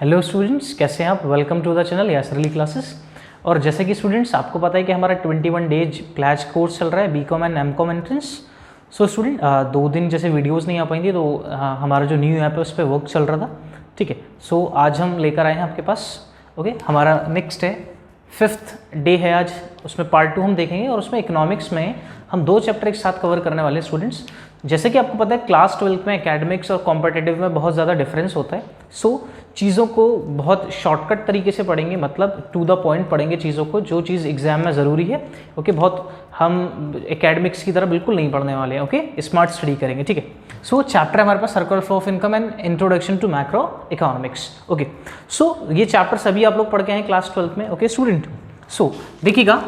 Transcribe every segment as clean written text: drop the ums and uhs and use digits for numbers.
Hello students, कैसे हैं आप। वेलकम टू द चैनल यासरली क्लासेस। और जैसे कि स्टूडेंट्स आपको पता है कि हमारा 21 डेज क्लैश कोर्स चल रहा है BCom and MCom entrance. So student 2 दिन जैसे वीडियोस नहीं आ पाई थी तो हमारा जो न्यू ऐप है उस पर वर्क चल रहा था। ठीक है, सो आज हम लेकर आए हैं आपके पास। ओके, हमारा नेक्स्ट है 5th डे है आज, उसमें पार्ट 2 हम देखेंगे और उसमें इकोनॉमिक्स में हम 2 चैप्टर एक साथ कवर करने वाले हैं स्टूडेंट्स। जैसे कि आपको पता है क्लास 12 में एकेडमिक्स और कॉम्पिटिटिव में बहुत ज़्यादा डिफरेंस होता है। सो चीज़ों को बहुत शॉर्टकट तरीके से पढ़ेंगे, मतलब टू द पॉइंट पढ़ेंगे चीज़ों को, जो चीज़ एग्जाम में ज़रूरी है। ओके, बहुत हम एकेडमिक्स की तरह बिल्कुल नहीं पढ़ने वाले हैं। ओके, स्मार्ट स्टडी करेंगे। ठीक है, सो चैप्टर हमारे पास circular flow of income and introduction to macro economics. Okay, so ये चैप्टर सभी आप लोग पढ़ के हैं क्लास 12 में। ओके स्टूडेंट, सो देखिएगा,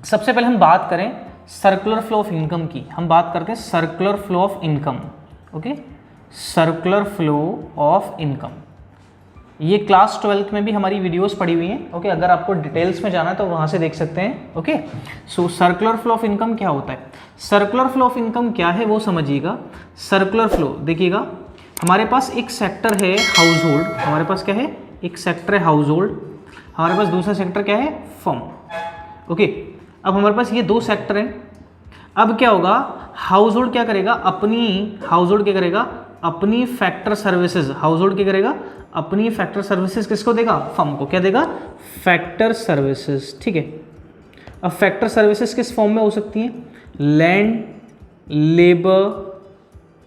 सबसे पहले हम बात करें सर्कुलर फ्लो ऑफ इनकम की। हम बात करते हैं circular flow of income. Okay, circular flow of income, ये क्लास 12 में भी हमारी वीडियोस पड़ी हुई हैं। ओके, अगर आपको डिटेल्स में जाना है तो वहाँ से देख सकते हैं। Okay, so circular flow of income क्या होता है, सर्कुलर फ्लो ऑफ इनकम क्या है वो समझिएगा। सर्कुलर फ्लो देखिएगा, हमारे पास एक सेक्टर है हाउस होल्ड, हमारे पास क्या है, एक सेक्टर है हाउस होल्ड, हमारे पास दूसरा सेक्टर क्या है, फर्म। ओके, अब हमारे पास ये 2 सेक्टर हैं। अब क्या होगा, हाउस होल्ड क्या करेगा, अपनी फैक्टर सर्विसेज, हाउस होल्ड क्या करेगा, अपनी फैक्टर सर्विसेज किसको देगा, फर्म को। क्या देगा, फैक्टर सर्विसेज। ठीक है, अब फैक्टर सर्विसेज किस फॉर्म में हो सकती हैं, land, labour,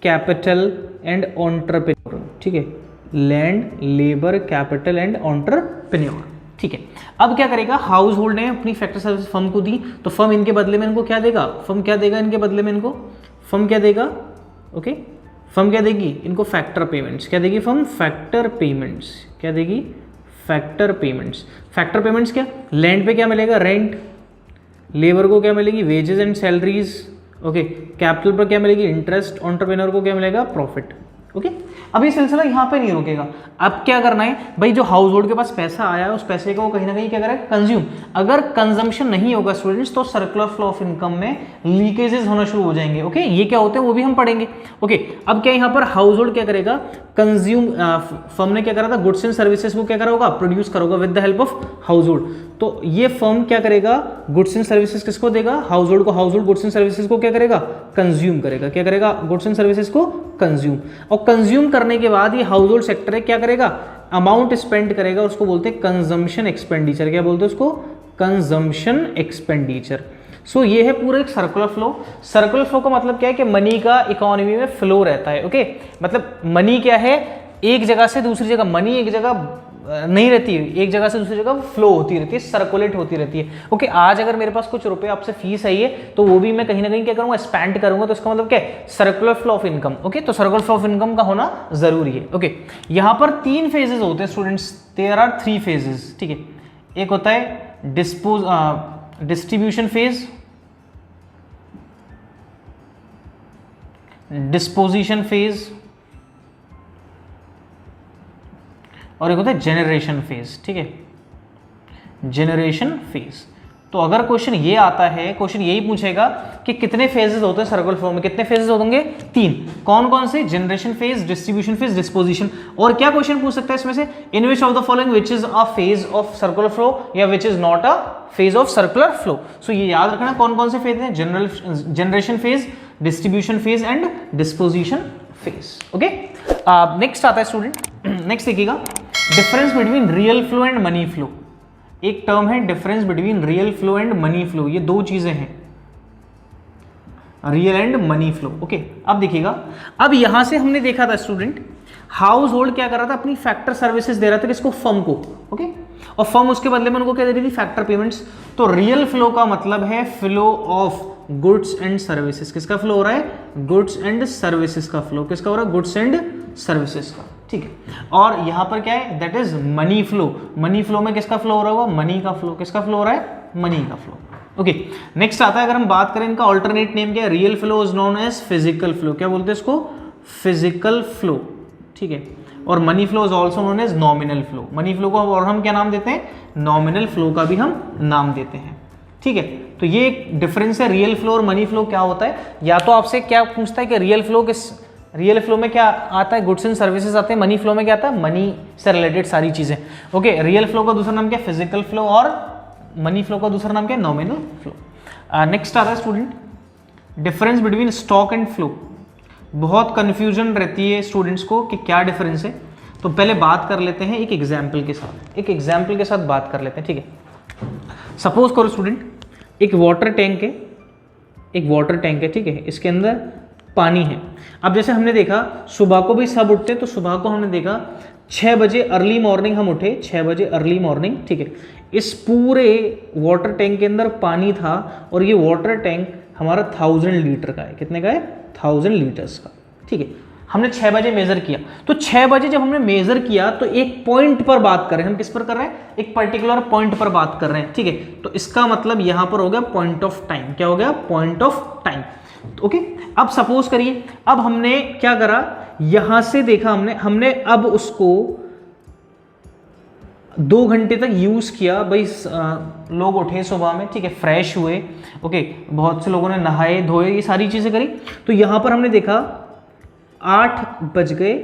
capital and entrepreneur. ठीक है, land, labour, capital and entrepreneur. ठीक है, अब क्या करेगा, हाउस होल्ड ने अपनी फैक्टर सर्विस फर्म को दी, तो फर्म इनके बदले में इनको क्या देगा, फर्म क्या देगा इनके बदले में इनको, फर्म क्या देगा, ओके, फर्म क्या देगी इनको, फैक्टर पेमेंट्स। क्या देगी फर्म, फैक्टर पेमेंट्स। क्या देगी, फैक्टर पेमेंट्स। फैक्टर पेमेंट्स क्या, लैंड पे क्या मिलेगा, रेंट, लेबर को क्या मिलेगी, wages and salaries. Okay, capital पर क्या मिलेगी, इंटरेस्ट, एंटरप्रेन्योर को क्या मिलेगा, प्रॉफिट। ओके, अब ये सिलसिला यहाँ पे नहीं रुकेगा। अब क्या करना है भाई, जो हाउस होल्ड के पास पैसा आया है उस पैसे को कहीं ना कहीं क्या करेगा, कंज्यूम। अगर कंजम्पशन नहीं होगा स्टूडेंट्स तो सर्कुलर फ्लो ऑफ इनकम में लीकेजेस होना शुरू हो जाएंगे। ओके, ये क्या होते हैं वो भी हम पढ़ेंगे। ओके, अब क्या यहाँ पर हाउस होल्ड क्या करेगा, कंज्यूम, फर्म ने क्या करा था, गुड्स एंड सर्विसेज को क्या करा होगा, प्रोड्यूस करोगा with the help of household. तो ये फर्म क्या करेगा, गुड्स एंड सर्विसेज किसको देगा, हाउस होल्ड को, house hold goods and services को क्या करेगा, कंज्यूम करेगा। क्या करेगा, गुड्स एंड सर्विसेज को कंज्यूम। और कंज्यूम करने के बाद ये हाउस होल्ड सेक्टर है क्या करेगा, अमाउंट स्पेंड करेगा, उसको बोलते हैं कंजम्पशन एक्सपेंडिचर। क्या बोलते हैं उसको, कंजम्पशन एक्सपेंडिचर। सो ये है पूरा एक सर्कुलर फ्लो। सर्कुलर फ्लो का मतलब क्या है कि मनी का इकोनॉमी में फ्लो रहता है। ओके, मतलब मनी क्या है, एक जगह से दूसरी जगह, मनी एक जगह नहीं रहती है, एक जगह से दूसरी जगह फ्लो होती रहती है, सर्कुलेट होती रहती है। ओके, आज अगर मेरे पास कुछ रुपए आपसे फीस आई है तो वो भी मैं कहीं ना कहीं क्या करूंगा, स्पेंड करूंगा, तो इसका मतलब क्या है, circular flow of income. Okay, तो सर्कुलर फ्लो ऑफ इनकम का होना जरूरी है। ओके, यहां पर 3 फेजेस होते हैं स्टूडेंट्स, देयर आर 3 फेजेस। ठीक है, एक होता है डिस्ट्रीब्यूशन फेज, डिस्पोजिशन फेज, और एक होता है जनरेशन फेज। ठीक है, जनरेशन फेज। तो अगर क्वेश्चन ये आता है, क्वेश्चन यही पूछेगा कि कितने फेजेस होते हैं सर्कुलर फ्लो में, कितने फेजेस होंगे, 3। कौन कौन से, generation phase, distribution phase, disposition. और क्या क्वेश्चन पूछ सकता है इसमें से, in which of the following which is a phase of circular flow या which is not a phase of circular flow. So ये याद रखना कौन कौन से फेज हैं, generation phase, distribution phase and disposition phase. Okay, next आता है स्टूडेंट, नेक्स्ट देखिएगा, difference between real flow and money flow. एक टर्म है difference between real flow and money flow, ये 2 चीजें हैं, real and money flow. Okay, अब देखिएगा, अब यहां से हमने देखा था स्टूडेंट, हाउस होल्ड क्या कर रहा था, अपनी फैक्टर सर्विसेज दे रहा था किसको, फर्म को। ओके, और फर्म उसके बदले में उनको क्या दे रही थी, फैक्टर पेमेंट्स। तो रियल फ्लो का मतलब है flow of goods and services. किसका फ्लो हो रहा है, गुड्स एंड सर्विसेज का फ्लो। किसका हो रहा है, गुड्स एंड सर्विसेज का। ठीक है, और यहां पर क्या है, that is money flow. Money flow में किसका फ्लो हो रहा होगा, मनी का फ्लो। किसका फ्लो हो रहा है, मनी का फ्लो। ओके, नेक्स्ट आता है, अगर हम बात करें इनका ऑल्टरनेट नेम क्या है, real flow is known as physical flow. क्या बोलते हैं इसको, फिजिकल फ्लो। ठीक है, और money flow is also known as nominal flow. Money flow को और हम क्या नाम देते हैं, नॉमिनल फ्लो का भी हम नाम देते हैं। ठीक है, तो ये एक डिफरेंस है, रियल फ्लो और मनी फ्लो क्या होता है। या तो आपसे क्या पूछता है कि रियल फ्लो किस रियल फ्लो में क्या आता है, गुड्स एंड सर्विसेज आते हैं, मनी फ्लो में क्या आता है, मनी से रिलेटेड सारी चीजें। ओके, रियल फ्लो का दूसरा नाम क्या है, फिजिकल फ्लो, और मनी फ्लो का दूसरा नाम क्या है, नॉमिनल फ्लो। नेक्स्ट आता है student difference between stock and flow. बहुत कंफ्यूजन रहती है स्टूडेंट्स को कि क्या डिफरेंस है, तो पहले बात कर लेते हैं एक एग्जाम्पल के साथ, एक एग्जाम्पल के साथ बात कर लेते हैं, ठीक है। सपोज करो स्टूडेंट एक वाटर टैंक है, एक वाटर टैंक है, ठीक है, इसके अंदर पानी है। अब जैसे हमने देखा सुबह को भी सब उठते हैं, तो सुबह को हमने देखा 6 बजे अर्ली मॉर्निंग हम उठे, 6 बजे अर्ली मॉर्निंग, ठीक है। इस पूरे वाटर टैंक के अंदर पानी था और ये वाटर टैंक हमारा 1000 लीटर का है। कितने का है, 1000 लीटर्स का, ठीक है। हमने 6 बजे मेजर किया, तो 6 बजे जब हमने मेजर किया तो एक पॉइंट पर बात कर रहे हैं हम, किस पर कर रहे हैं, एक पर्टिकुलर पॉइंट पर बात कर रहे हैं, ठीक है। तो इसका मतलब यहां पर हो गया पॉइंट ऑफ टाइम, क्या हो गया, पॉइंट ऑफ टाइम। ओके, अब सपोज करिए, अब हमने क्या करा, यहां से देखा हमने अब उसको 2 घंटे तक यूज किया। भाई लोग उठे सुबह में, ठीक है, फ्रेश हुए, ओके, बहुत से लोगों ने नहाए धोए, ये सारी चीजें करी। तो यहां पर हमने देखा 8 बज गए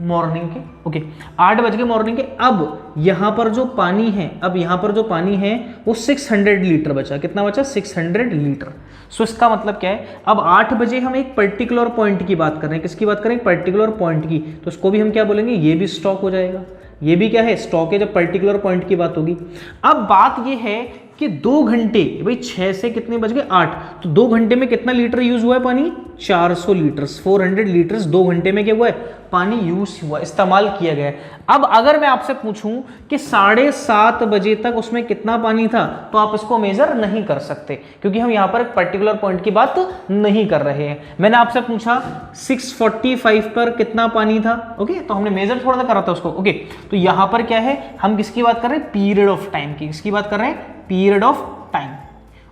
मॉर्निंग के, ओके, 8 बज गए मॉर्निंग के। अब यहां पर जो पानी है, अब यहां पर जो पानी है वो 600 लीटर बचा। कितना बचा, 600 लीटर। सो इसका मतलब क्या है, अब 8 बजे हम एक पर्टिकुलर पॉइंट की बात कर रहे हैं, किसकी बात करें, पर्टिकुलर पॉइंट की, तो उसको भी हम क्या बोलेंगे, ये भी स्टॉक हो जाएगा, ये भी क्या है, स्टॉक है, जब पर्टिकुलर पॉइंट की बात होगी। अब बात ये है कि 2 घंटे, भाई 6 से कितने बज गए, 8, तो 2 घंटे में कितना लीटर यूज हुआ है पानी, 400 लीटर्स, 400 लीटर्स 2 घंटे में क्या हुआ है, पानी यूज हुआ, इस्तेमाल किया गया है। अब अगर मैं आपसे पूछूं कि 7:30 बजे तक उसमें कितना पानी था, तो आप इसको मेजर नहीं कर सकते, क्योंकि हम यहां पर एक पर्टिकुलर पॉइंट की बात नहीं कर रहे हैं। मैंने आपसे पूछा 6:45 पर कितना पानी था, ओके, तो हमने मेजर थोड़ा सा करा था उसको, ओके। तो यहां पर क्या है, हम किसकी बात कर रहे हैं, पीरियड ऑफ टाइम की, किसकी बात कर रहे हैं, पीरियड ऑफ टाइम।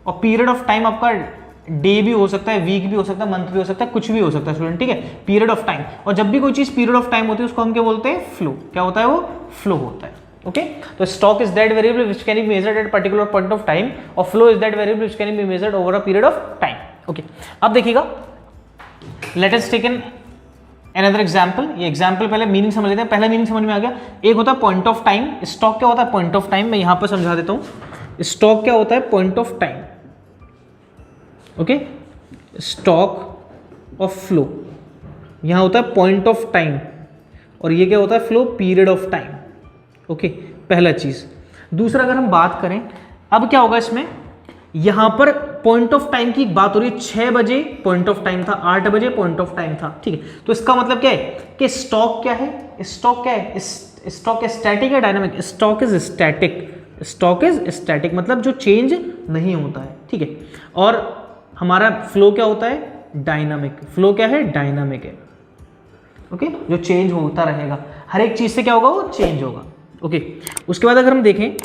और पीरियड ऑफ टाइम आपका डे भी हो सकता है, वीक भी हो सकता है, मंथ भी हो सकता है, कुछ भी हो सकता है स्टूडेंट, ठीक है, पीरियड ऑफ टाइम। और जब भी कोई चीज पीरियड ऑफ टाइम होती है उसको हम क्या बोलते हैं, फ्लो। क्या होता है वो, फ्लो होता है, ओके। तो stock is that variable which can be measured at particular point of time, और flow is that variable which can be measured over a period of time, okay. अब देखिएगा, let us take an another example. ये example पहले meaning समझ लेते हैं, पहला meaning समझ में आ गया। एक होता है पॉइंट ऑफ टाइम, स्टॉक क्या होता है, पॉइंट ऑफ टाइम। मैं यहां पर समझा देता हूं, स्टॉक क्या होता है, point of time, okay. Stock of flow यहां होता है पॉइंट ऑफ टाइम, और ये क्या होता है, flow, period of time, okay, पहला चीज। दूसरा अगर हम बात करें, अब क्या होगा इसमें, यहां पर पॉइंट ऑफ टाइम की बात हो रही है, 6 बजे पॉइंट ऑफ टाइम था, 8 बजे पॉइंट ऑफ टाइम था, ठीक है। तो इसका मतलब क्या है कि स्टॉक क्या है, स्टॉक क्या है, स्टॉक स्टैटिक है dynamic, stock is static, stock is static मतलब जो चेंज नहीं होता है, ठीक है। और हमारा फ्लो क्या होता है, डायनामिक, फ्लो क्या है, डायनामिक है, ओके, जो चेंज होता रहेगा, हर एक चीज से क्या होगा, वो चेंज होगा, ओके। उसके बाद अगर हम देखें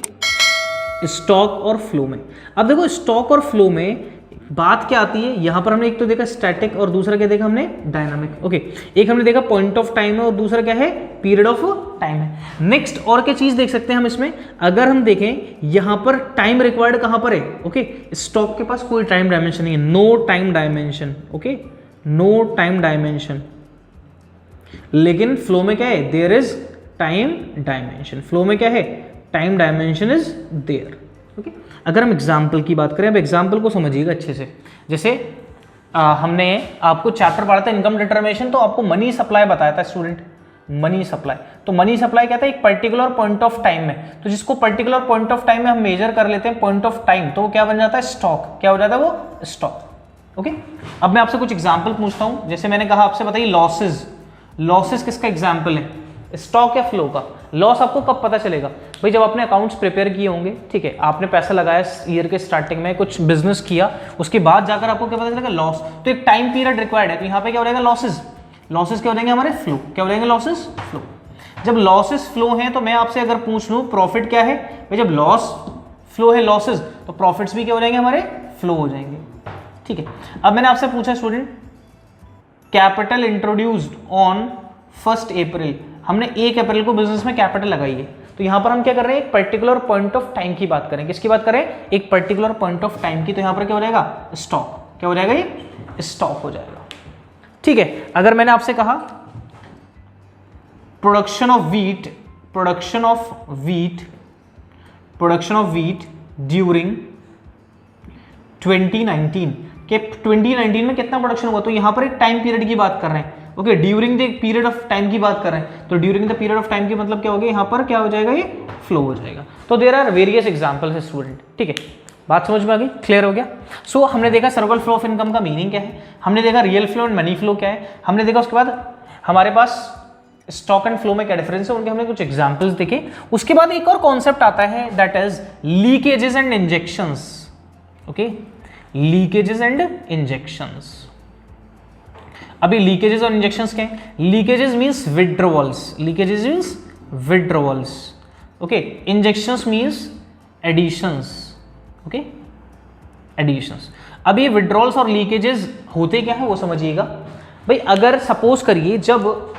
स्टॉक और फ्लो में, अब देखो स्टॉक और फ्लो में बात क्या आती है, यहां पर हमने एक तो देखा स्टैटिक और दूसरा क्या देखा हमने, डायनामिक, ओके। एक हमने देखा पॉइंट ऑफ टाइम है और दूसरा क्या है, पीरियड ऑफ टाइम है। नेक्स्ट और क्या चीज देख सकते हैं हम इसमें, अगर हम देखें यहां पर टाइम रिक्वायर्ड कहां पर है, ओके, स्टॉक के पास कोई टाइम डायमेंशन नहीं है, no time dimension, okay, no time dimension. लेकिन फ्लो में क्या है, there is time dimension, flow में क्या है, time dimension is there, okay. अगर हम एग्जाम्पल की बात करें, अब एग्जाम्पल को समझिएगा अच्छे से। जैसे हमने आपको चैप्टर पढ़ा था इनकम डिटरमिनेशन, तो आपको मनी सप्लाई बताया था स्टूडेंट, मनी सप्लाई। तो मनी सप्लाई क्या था, एक पर्टिकुलर पॉइंट ऑफ टाइम में, तो जिसको पर्टिकुलर पॉइंट ऑफ टाइम में हम मेजर कर लेते हैं पॉइंट ऑफ टाइम, तो वो क्या बन जाता है, स्टॉक, क्या हो जाता है वो, स्टॉक, ओके। अब मैं आपसे कुछ एग्जाम्पल पूछता हूं, जैसे मैंने कहा आपसे बताइए लॉसेज, लॉसेज किसका एग्जाम्पल है, स्टॉक या फ्लो का। लॉस आपको कब पता चलेगा, भाई जब आपने अकाउंट्स प्रिपेयर किए होंगे, ठीक है, आपने पैसा लगाया ईयर के स्टार्टिंग में, कुछ बिजनेस किया, उसके बाद जाकर आपको क्या पता चलेगा, लॉस। तो एक टाइम पीरियड रिक्वायर्ड है, तो यहाँ पे क्या हो जाएगा, लॉसेज, लॉसेज क्या हो जाएंगे हमारे, फ्लो, क्या हो जाएंगे, लॉसेज, फ्लो। जब लॉसेज फ्लो हैं तो मैं आपसे अगर पूछ लूँ प्रॉफिट क्या है, भाई जब लॉस फ्लो है लॉसेज, तो प्रॉफिट्स भी क्या हो जाएंगे हमारे, फ्लो हो जाएंगे, ठीक है। अब मैंने आपसे पूछा स्टूडेंट, कैपिटल इंट्रोड्यूस्ड ऑन 1 अप्रैल, हमने 1 अप्रैल को बिजनेस में कैपिटल लगाई है, तो यहां पर हम क्या कर रहे हैं, एक पर्टिकुलर पॉइंट ऑफ टाइम की बात करें, किसकी बात करें, एक पर्टिकुलर पॉइंट ऑफ टाइम की, तो यहां पर क्या हो जाएगा, स्टॉक, क्या हो जाएगा, ये स्टॉक हो जाएगा, ठीक है, अगर मैंने आपसे कहा प्रोडक्शन ऑफ व्हीट ड्यूरिंग 2019 के 2019 में कितना प्रोडक्शन हुआ, तो यहां पर एक टाइम पीरियड की बात कर रहे हैं। Okay, during the period of time की बात कर रहे हैं, तो during the period of time की मतलब क्या होगा, यहां पर क्या हो जाएगा, ये फ्लो हो जाएगा। तो देयर आर वेरियस एग्जांपल्स है स्टूडेंट, ठीक है, बात समझ में आ गई, क्लियर हो गया। सो हमने देखा सर्कुलर फ्लो ऑफ इनकम का मीनिंग क्या है, हमने देखा real flow and money flow क्या है, हमने देखा उसके बाद हमारे पास स्टॉक एंड फ्लो में क्या डिफरेंस है, उनके हमने कुछ एग्जांपल्स देखे। उसके बाद एक और कॉन्सेप्ट आता है, that is leakages and injections. Okay, leakages and injections. अभी लीकेजेस और इंजेक्शंस क्या है, leakages means withdrawals, okay, injections means additions, okay, additions. अब ये विड्रॉल्स और लीकेजेस होते क्या है वो समझिएगा भाई। अगर सपोज करिए जब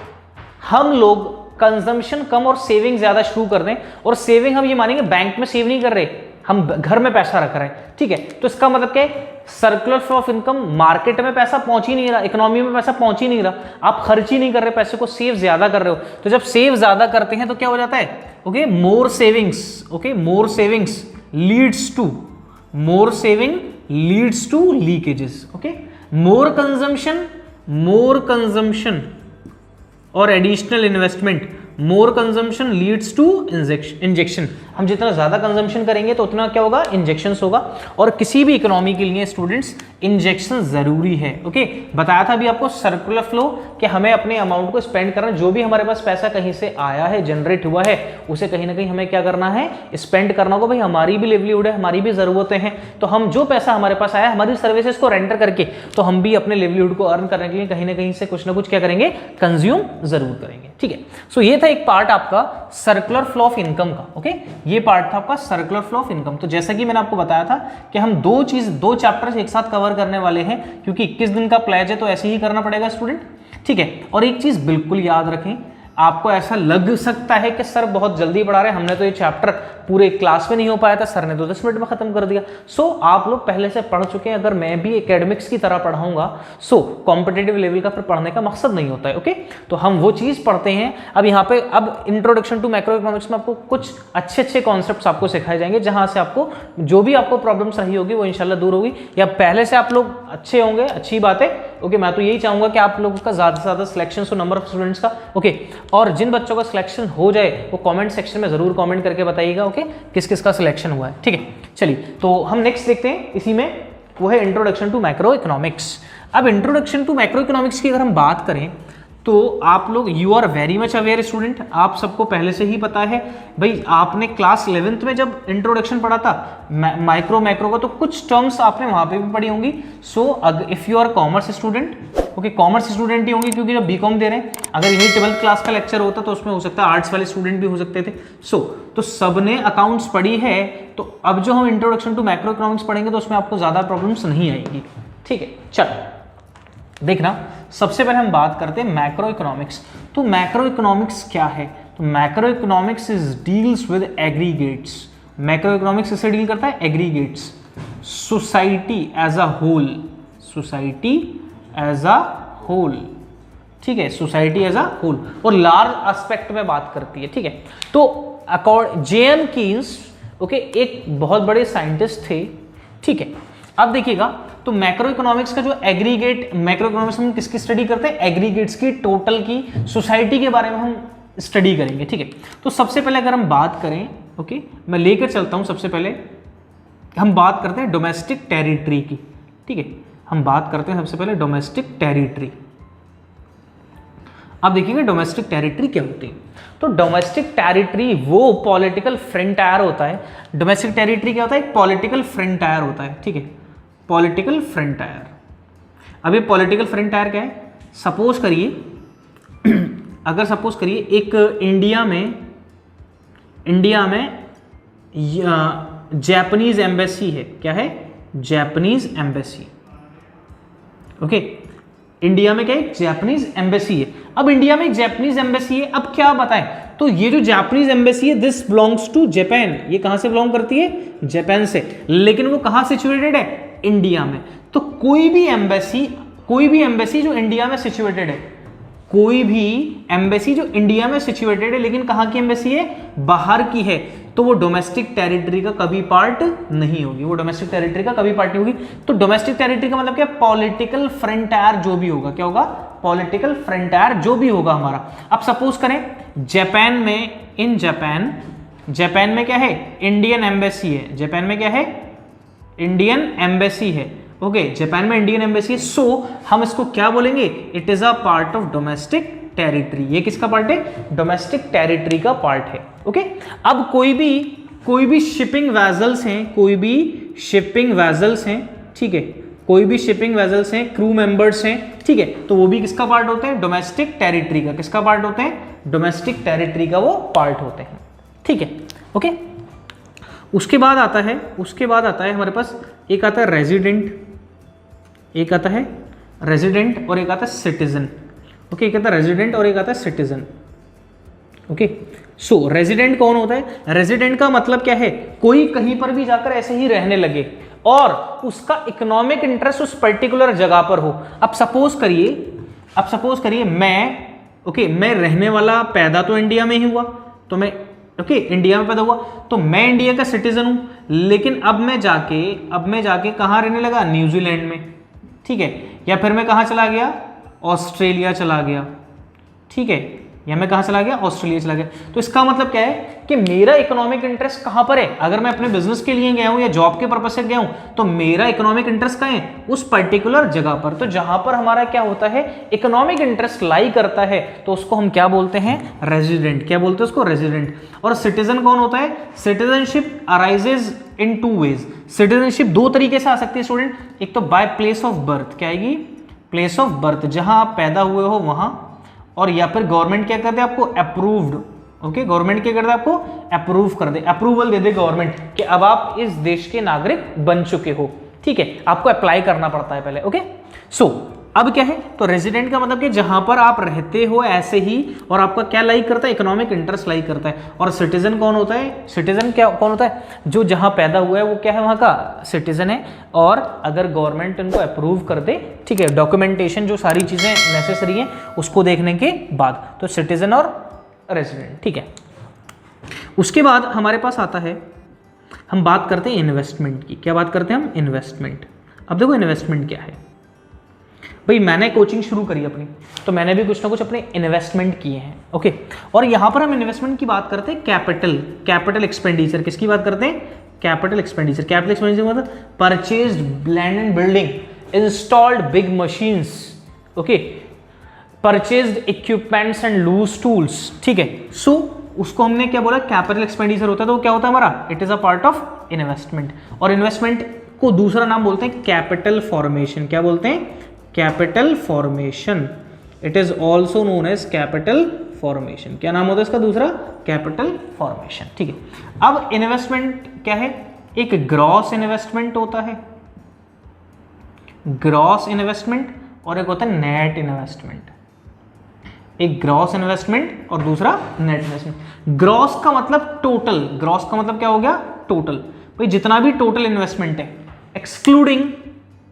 हम लोग कंजम्पशन कम और सेविंग ज्यादा शुरू कर दें, और सेविंग हम ये मानेंगे बैंक में सेव नहीं कर रहे, हम घर में पैसा रख रहे हैं, ठीक है, तो इसका मतलब क्या है, circular flow of income, market में पैसा पहुंच ही नहीं रहा, इकोनॉमी में पैसा पहुंच ही नहीं रहा, आप खर्च ही नहीं कर रहे पैसे को, सेव ज्यादा कर रहे हो। तो जब सेव ज्यादा करते हैं तो क्या हो जाता है, okay, more savings leads to leakages, okay, more consumption और additional investment, more consumption leads to injection. हम जितना ज्यादा कंजम्पशन करेंगे तो उतना क्या होगा, इंजेक्शन होगा। और किसी भी इकोनॉमी के लिए स्टूडेंट्स इंजेक्शन जरूरी है। ओके, बताया था अभी आपको सर्कुलर फ्लो कि हमें अपने अमाउंट को स्पेंड करना, जो भी हमारे पास पैसा कहीं से आया है, जनरेट हुआ है, उसे कहीं ना कहीं हमें क्या करना है, स्पेंड करना होगा। भाई हमारी भी लिवलीहुड है, हमारी भी जरूरतें हैं, तो हम जो पैसा हमारे पास आया हमारी सर्विसेज को रेंडर करके, तो हम भी अपने लिवलीहुड को अर्न करने के लिए कहीं ना कहीं से कुछ ना कुछ क्या करेंगे, कंज्यूम जरूर करेंगे। ठीक है, सो ये था एक पार्ट आपका सर्कुलर फ्लो ऑफ इनकम का। ओके, ये पार्ट था आपका सर्कुलर फ्लो ऑफ इनकम। तो जैसा कि मैंने आपको बताया था कि हम दो चैप्टर्स एक साथ कवर करने वाले हैं, क्योंकि 21 दिन का प्लेज है तो ऐसे ही करना पड़ेगा स्टूडेंट। ठीक है, और एक चीज बिल्कुल याद रखें, आपको ऐसा लग सकता है कि सर बहुत जल्दी पढ़ा रहे हैं, हमने तो ये चैप्टर पूरे क्लास में नहीं हो पाया था, सर ने तो 10 मिनट में खत्म कर दिया। सो आप लोग पहले से पढ़ चुके हैं। अगर मैं भी एकेडमिक्स की तरह पढ़ाऊंगा, सो कॉम्पिटेटिव लेवल का फिर पढ़ने का मकसद नहीं होता है। ओके, तो हम वो चीज पढ़ते हैं। अब यहाँ पे अब इंट्रोडक्शन टू मैक्रो इकोनॉमिक्स में आपको कुछ अच्छे कॉन्सेप्ट्स आपको सिखाए जाएंगे, जहां से आपको जो भी आपको प्रॉब्लम्स रही होगी वो इंशाल्लाह दूर होगी, या पहले से आप लोग अच्छे होंगे, अच्छी बात है। ओके, मैं तो यही चाहूंगा कि आप लोगों का ज्यादा से ज्यादा सिलेक्शन हो, नंबर ऑफ स्टूडेंट्स का। ओके, और जिन बच्चों का सिलेक्शन हो जाए वो कमेंट सेक्शन में जरूर कमेंट करके बताइएगा। ओके, किस किस का सिलेक्शन हुआ है। ठीक है, चलिए तो हम नेक्स्ट देखते हैं इसी में, वो है इंट्रोडक्शन टू मैक्रो इकोनॉमिक्स। अब इंट्रोडक्शन टू मैक्रो इकोनॉमिक्स की अगर हम बात करें तो आप लोग you are very much aware student, आप सबको पहले से ही पता है भाई। आपने क्लास 11th में जब इंट्रोडक्शन पढ़ा था मैक्रो का, तो कुछ टर्म्स आपने वहां पे भी पढ़ी होंगी। So if you are commerce student, okay, commerce student ही होंगे क्योंकि जब बीकॉम दे रहे हैं, अगर यही 12th क्लास का लेक्चर होता तो उसमें हो सकता है आर्ट्स वाले स्टूडेंट भी हो सकते थे। तो सबने अकाउंट्स पढ़ी है, तो अब जो हम इंट्रोडक्शन टू मैक्रो इकोनॉमिक्स पढ़ेंगे तो उसमें आपको ज्यादा प्रॉब्लम्स नहीं आएगी। ठीक है, चलो देखना, सबसे पहले हम बात करते हैं मैक्रो इकोनॉमिक्स। तो मैक्रो इकोनॉमिक्स क्या है? तो macro economics is deals with aggregates. Macro economics इससे डील करता है aggregates, society as a whole, ठीक है, सोसाइटी एज अ होल, और लार्ज एस्पेक्ट में बात करती है। ठीक है, तो जेएन कीन्स, ओके, एक बहुत बड़े साइंटिस्ट थे। ठीक है, अब देखिएगा, तो मैक्रो इकोनॉमिक्स का जो एग्रीगेट, मैक्रो इकोनॉमिक्स में किसकी स्टडी करते हैं? एग्रीगेट्स की, टोटल की, सोसाइटी के बारे में हम स्टडी करेंगे। ठीक है, तो सबसे पहले अगर हम बात करें, ओके, मैं लेकर चलता हूं, सबसे पहले हम बात करते हैं डोमेस्टिक टेरिटरी की। ठीक है, हम बात करते हैं सबसे पहले डोमेस्टिक टेरिटरी। अब देखिएगा डोमेस्टिक टेरिटरी क्या होती है। तो डोमेस्टिक टेरिटरी वो पॉलिटिकल फ्रंटियर होता है। डोमेस्टिक टेरिटरी क्या होता है? एक पॉलिटिकल फ्रंटियर होता है। ठीक है, पॉलिटिकल फ्रंटियर। अब ये पॉलिटिकल फ्रंटियर क्या है? सपोज करिए, अगर सपोज करिए एक इंडिया में जापानीज एम्बेसी है। क्या है? Japanese embassy. ओके, इंडिया में क्या है? जापानीज एम्बेसी है। अब इंडिया में एक जापानीज एम्बेसी है, अब क्या बताएं, तो ये जो जापानीज एम्बेसी है, दिस बिलोंग्स टू जापान। ये कहां से बिलोंग करती है? जापान से। लेकिन वो कहां सिचुएटेड है? इंडिया में। तो कोई भी कोई भी एम्बेसी जो इंडिया में सिचुएटेड है, कोई भी एम्बेसी जो इंडिया में सिचुएटेड है लेकिन कहाँ की एम्बेसी है, बाहर की है, तो वो डोमेस्टिक टेरिटरी का कभी पार्ट नहीं होगी, वो डोमेस्टिक टेरिटरी का कभी पार्ट नहीं होगी। तो डोमेस्टिक टेरिटरी का मतलब क्या, पॉलिटिकल फ्रंटियर जो भी होगा, क्या होगा, पॉलिटिकल फ्रंटियर जो भी होगा हमारा। अब सपोज करें जापान में, इन जापान में क्या है, इंडियन एम्बेसी है, जापान में क्या है, इंडियन एम्बेसी है, ओके, जापान में इंडियन एम्बेसी है, सो हम इसको क्या बोलेंगे, it is a part of domestic territory. ये किसका पार्ट है, डोमेस्टिक टेरिटरी का पार्ट है, ओके। अब कोई भी शिपिंग वेजल्स हैं, कोई भी शिपिंग वेजल्स हैं, ठीक है, कोई भी शिपिंग वेजल्स हैं, क्रू मेंबर्स हैं, ठीक है, तो वो भी किसका पार्ट होते हैं, डोमेस्टिक टेरिटरी का। किसका पार्ट होते हैं, डोमेस्टिक टेरिटरी का वो पार्ट होते हैं, ठीक है, ओके। उसके बाद आता है हमारे पास, एक आता है रेजिडेंट, एक आता है रेजिडेंट और एक आता है सिटीजन, ओके, एक आता है रेजिडेंट और एक आता है सिटीजन, ओके। सो रेजिडेंट कौन होता है, रेजिडेंट का मतलब क्या है, कोई कहीं पर भी जाकर ऐसे ही रहने लगे और उसका इकोनॉमिक इंटरेस्ट उस पर्टिकुलर जगह पर हो। अब सपोज करिए मैं रहने वाला, पैदा तो इंडिया में ही हुआ, तो मैं इंडिया में पैदा हुआ, तो मैं इंडिया का सिटीजन हूं, लेकिन अब मैं जाके कहां रहने लगा, न्यूजीलैंड में, ठीक है, या फिर मैं कहां चला गया, ऑस्ट्रेलिया चला गया, ठीक है, या मैं कहां चला गया, ऑस्ट्रेलिया चला गया। तो इसका मतलब क्या है कि मेरा इकोनॉमिक इंटरेस्ट कहां पर है, अगर मैं अपने बिजनेस के लिए गया हूं या जॉब के पर्पस से गया हूं, तो मेरा इकोनॉमिक इंटरेस्ट कहां है, उस पर्टिकुलर जगह पर। तो जहां पर हमारा क्या होता है, इकोनॉमिक इंटरेस्ट लाई करता है, तो उसको हम क्या बोलते हैं, रेजिडेंट। क्या बोलते हैं उसको, रेजिडेंट। और सिटीजन कौन होता है, सिटीजनशिप अराइजेज इन 2 वेज। सिटीजनशिप 2 तरीके से आ सकती है स्टूडेंट, एक तो बाय प्लेस ऑफ बर्थ, क्या आएगी, प्लेस ऑफ बर्थ, जहां आप पैदा हुए हो वहां, और या फिर गवर्नमेंट क्या करते हैं आपको, अप्रूव्ड, ओके, गवर्नमेंट क्या करता है, आपको अप्रूव कर दे, अप्रूवल दे दे गवर्नमेंट कि अब आप इस देश के नागरिक बन चुके हो, ठीक है, आपको अप्लाई करना पड़ता है पहले, ओके। सो अब क्या है, तो रेजिडेंट का मतलब कि जहां पर आप रहते हो ऐसे ही, और आपका क्या लाइक करता है, इकोनॉमिक इंटरेस्ट लाइक करता है। और सिटीजन कौन होता है, सिटीजन क्या कौन होता है, जो जहां पैदा हुआ है वो क्या है, वहां का सिटीजन है, और अगर गवर्नमेंट उनको अप्रूव कर दे, ठीक है, डॉक्यूमेंटेशन जो सारी चीजें नेसेसरी हैं उसको देखने के बाद, तो सिटीजन और रेजिडेंट, ठीक है। उसके बाद हमारे पास आता है, हम बात करते हैं इन्वेस्टमेंट की। क्या बात करते हैं हम, इन्वेस्टमेंट। अब देखो इन्वेस्टमेंट क्या है भाई, मैंने कोचिंग शुरू करी अपनी, तो मैंने भी कुछ ना कुछ अपने इन्वेस्टमेंट किए हैं, ओके। और यहां पर हम इन्वेस्टमेंट की बात करते हैं, कैपिटल एक्सपेंडिचर। किसकी बात करते हैं, कैपिटल एक्सपेंडिचर। कैपिटल एक्सपेंडिचर मतलब purchased land and building, installed big machines, okay, purchased equipments and loose tools, ठीक है। सो उसको हमने क्या बोला, कैपिटल एक्सपेंडिचर होता है, तो क्या होता है हमारा, it is a part of investment. और इन्वेस्टमेंट को दूसरा नाम बोलते हैं कैपिटल फॉर्मेशन। क्या बोलते हैं, capital formation. It is also known as capital formation. क्या नाम होता है इसका दूसरा, कैपिटल फॉर्मेशन, ठीक है। अब इन्वेस्टमेंट क्या है, एक ग्रॉस इन्वेस्टमेंट होता है, ग्रॉस इन्वेस्टमेंट, और एक होता है नेट इन्वेस्टमेंट। एक ग्रॉस इन्वेस्टमेंट और दूसरा नेट इन्वेस्टमेंट। ग्रॉस का मतलब टोटल, ग्रॉस का मतलब क्या हो गया, टोटल, भाई जितना भी टोटल इन्वेस्टमेंट है, एक्सक्लूडिंग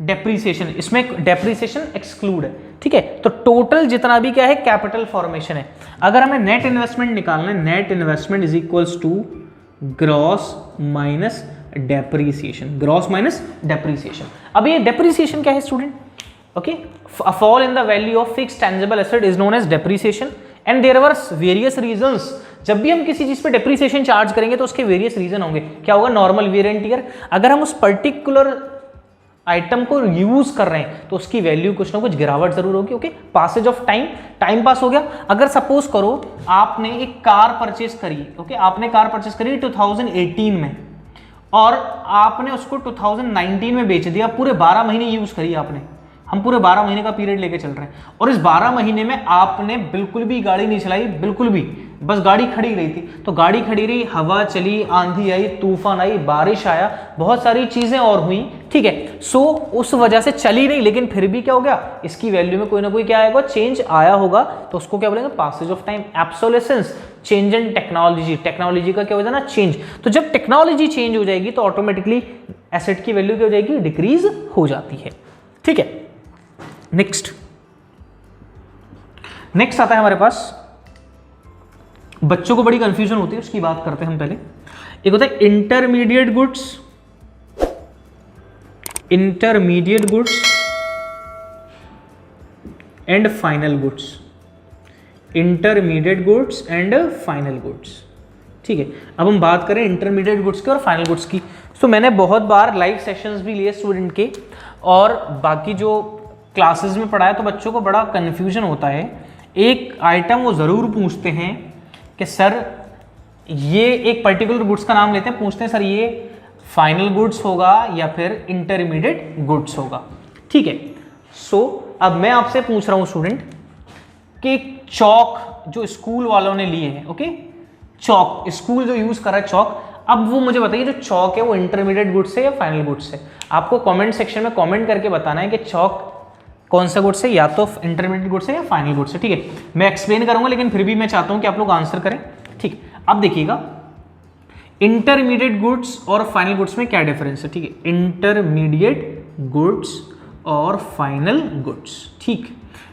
डेप्रीसिएशन, इसमें डेप्रीसिएशन एक्सक्लूड है, ठीक है। तो टोटल जितना भी क्या है, कैपिटल फॉर्मेशन है। अगर हमें नेट इन्वेस्टमेंट निकालना है, net investment is equals to gross minus depreciation, gross minus depreciation. अब ये डेप्रीसिएशन क्या है student, okay, a fall in the value of fixed tangible asset is known as depreciation and there were various reasons। जब भी हम किसी चीज पे डेप्रीसिएशन चार्ज करेंगे तो उसके वेरियस रीजन होंगे। क्या होगा, नॉर्मल वेयर एंड टियर, अगर हम उस पर्टिकुलर आइटम को यूज कर रहे हैं तो उसकी वैल्यू कुछ ना कुछ गिरावट जरूर होगी, okay. Passage of time pass हो गया। अगर सपोज करो आपने एक कार परचेस करी, ओके, आपने कार परचेस करी 2018 में और आपने उसको 2019 में बेच दिया, पूरे 12 महीने यूज करी आपने, हम पूरे 12 महीने का पीरियड लेके चल रहे हैं, और इस 12 महीने में आपने बिल्कुल भी गाड़ी नहीं चलाई, बिल्कुल भी, बस गाड़ी खड़ी रही थी। तो गाड़ी खड़ी रही, हवा चली, आंधी आई, तूफान आई, बारिश आया, बहुत सारी चीजें और हुई, ठीक है। सो उस वजह से चली नहीं, लेकिन फिर भी क्या हो गया, इसकी वैल्यू में कोई ना कोई क्या आएगा, चेंज आया होगा, तो उसको क्या बोलेंगे, passage of time, obsolescence, change in technology. Technology का क्या हो जाना, चेंज। तो जब टेक्नोलॉजी चेंज हो जाएगी तो ऑटोमेटिकली एसेट की वैल्यू क्या हो जाएगी, डिक्रीज हो जाती है, ठीक है। नेक्स्ट आता है हमारे पास, बच्चों को बड़ी कंफ्यूजन होती है, उसकी बात करते हैं हम पहले। एक होता है intermediate goods and final goods, intermediate goods and final goods. ठीक है, अब हम बात करें इंटरमीडिएट गुड्स की और फाइनल गुड्स की। तो मैंने बहुत बार लाइव सेशंस भी लिए स्टूडेंट के, और बाकी जो क्लासेस में पढ़ाया, तो बच्चों को बड़ा कन्फ्यूजन होता है। एक आइटम वो ज़रूर पूछते हैं कि सर ये एक पर्टिकुलर गुड्स का नाम लेते हैं, पूछते हैं सर ये फाइनल गुड्स होगा या फिर इंटरमीडिएट गुड्स होगा। ठीक है, सो अब मैं आपसे पूछ रहा हूँ स्टूडेंट कि चौक जो स्कूल वालों ने लिए हैं, ओके, चौक स्कूल जो यूज़ कर रहा है चौक, अब वो मुझे बताइए जो चौक है वो इंटरमीडिएट गुड्स है या फाइनल गुड्स है। आपको कमेंट सेक्शन में कमेंट करके बताना है कि चौक कौन सा गुड्स है, या तो इंटरमीडिएट गुड्स है या फाइनल गुड्स है। ठीक है, मैं एक्सप्लेन करूंगा, लेकिन फिर भी मैं चाहता हूं कि आप लोग आंसर करें। ठीक, अब देखिएगा इंटरमीडिएट गुड्स और फाइनल गुड्स में क्या डिफरेंस है। ठीक है, इंटरमीडिएट गुड्स और फाइनल गुड्स। ठीक,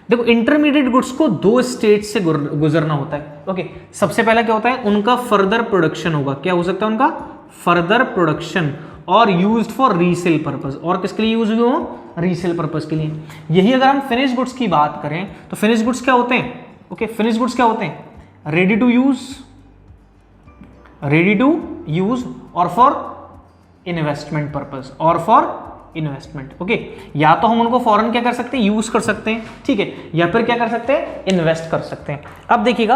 देखो इंटरमीडिएट गुड्स को दो स्टेज से गुजरना होता है। ओके, सबसे पहला क्या होता है, उनका फर्दर प्रोडक्शन होगा। क्या हो सकता है उनका फर्दर प्रोडक्शन, और यूज्ड फॉर रीसेल पर्पस। और किसके लिए यूज हुए हो, रीसेल पर्पस के लिए। यही अगर हम फिनिश गुड्स की बात करें तो फिनिश गुड्स क्या होते हैं, ओके, फिनिश गुड्स क्या होते हैं, रेडी टू यूज और फॉर इन्वेस्टमेंट पर्पस, और फॉर इन्वेस्टमेंट। ओके, या तो हम उनको फॉरन क्या कर सकते हैं, यूज कर सकते हैं, ठीक है, या फिर क्या कर सकते हैं, इन्वेस्ट कर सकते हैं। अब देखिएगा,